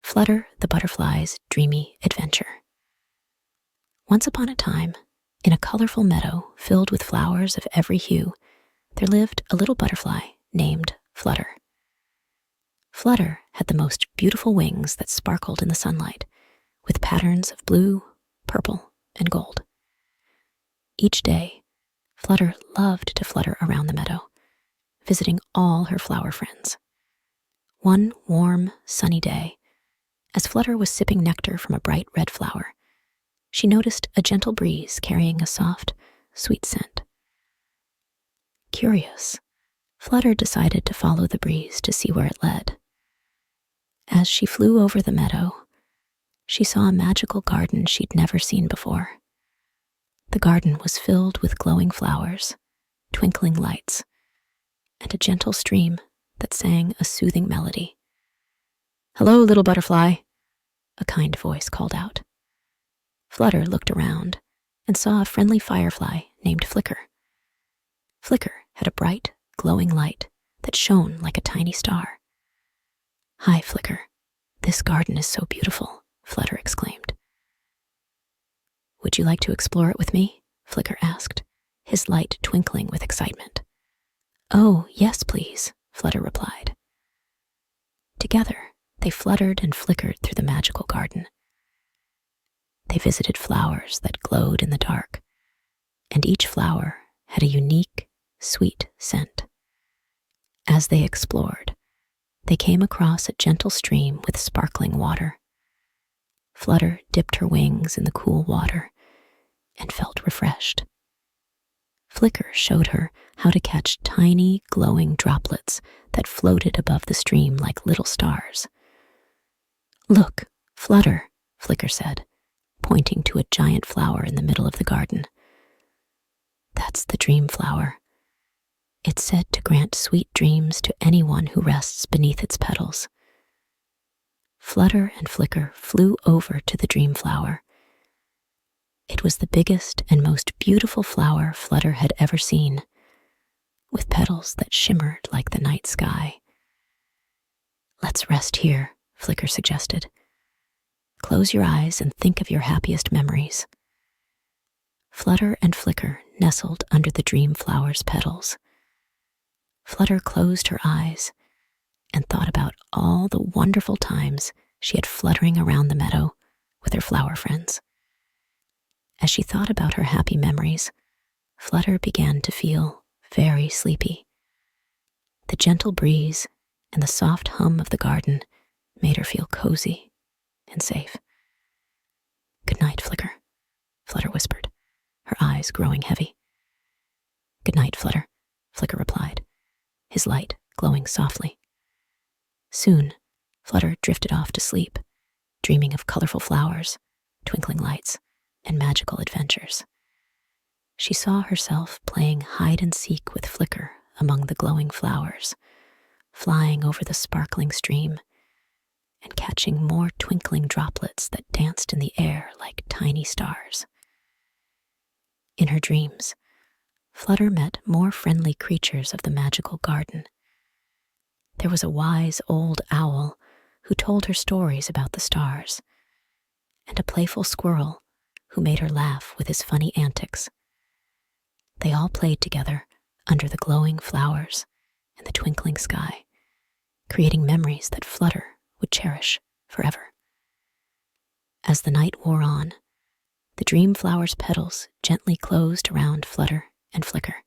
Flutter the Butterfly's Dreamy Adventure. Once upon a time, in a colorful meadow filled with flowers of every hue, there lived a little butterfly named Flutter. Flutter had the most beautiful wings that sparkled in the sunlight, with patterns of blue, purple, and gold. Each day, Flutter loved to flutter around the meadow, visiting all her flower friends. One warm, sunny day, as Flutter was sipping nectar from a bright red flower, she noticed a gentle breeze carrying a soft, sweet scent. Curious, Flutter decided to follow the breeze to see where it led. As she flew over the meadow, she saw a magical garden she'd never seen before. The garden was filled with glowing flowers, twinkling lights, and a gentle stream that sang a soothing melody. "Hello, little butterfly," a kind voice called out. Flutter looked around and saw a friendly firefly named Flicker. Flicker had a bright, glowing light that shone like a tiny star. "Hi, Flicker. This garden is so beautiful," Flutter exclaimed. "Would you like to explore it with me?" Flicker asked, his light twinkling with excitement. "Oh, yes, please," Flutter replied. Together, they fluttered and flickered through the magical garden. They visited flowers that glowed in the dark, and each flower had a unique, sweet scent. As they explored, they came across a gentle stream with sparkling water. Flutter dipped her wings in the cool water and felt refreshed. Flicker showed her how to catch tiny, glowing droplets that floated above the stream like little stars. "Look, Flutter," Flicker said, pointing to a giant flower in the middle of the garden. "That's the dream flower. It's said to grant sweet dreams to anyone who rests beneath its petals." Flutter and Flicker flew over to the dream flower. It was the biggest and most beautiful flower Flutter had ever seen, with petals that shimmered like the night sky. "Let's rest here," Flicker suggested. "Close your eyes and think of your happiest memories." Flutter and Flicker nestled under the dream flower's petals. Flutter closed her eyes and thought about all the wonderful times she had fluttering around the meadow with her flower friends. As she thought about her happy memories, Flutter began to feel very sleepy. The gentle breeze and the soft hum of the garden made her feel cozy and safe. "Good night, Flicker," Flutter whispered, her eyes growing heavy. "Good night, Flutter," Flicker replied, his light glowing softly. Soon, Flutter drifted off to sleep, dreaming of colorful flowers, twinkling lights, and magical adventures. She saw herself playing hide and seek with Flicker among the glowing flowers, flying over the sparkling stream, and catching more twinkling droplets that danced in the air like tiny stars. In her dreams, Flutter met more friendly creatures of the magical garden. There was a wise old owl who told her stories about the stars, and a playful squirrel who made her laugh with his funny antics. They all played together under the glowing flowers and the twinkling sky, creating memories that Flutter would cherish forever. As the night wore on, the dream flower's petals gently closed around Flutter and Flicker,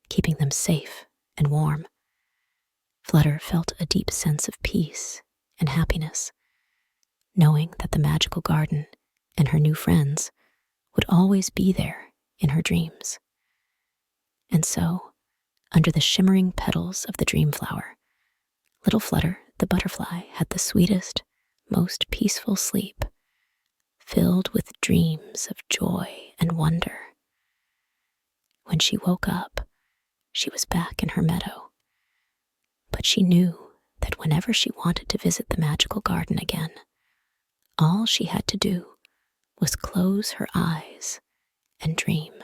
keeping them safe and warm. Flutter felt a deep sense of peace and happiness, knowing that the magical garden and her new friends would always be there in her dreams. And so, under the shimmering petals of the dream flower, little Flutter, the butterfly, had the sweetest, most peaceful sleep, filled with dreams of joy and wonder. When she woke up, she was back in her meadow, but she knew that whenever she wanted to visit the magical garden again, all she had to do was close her eyes and dream.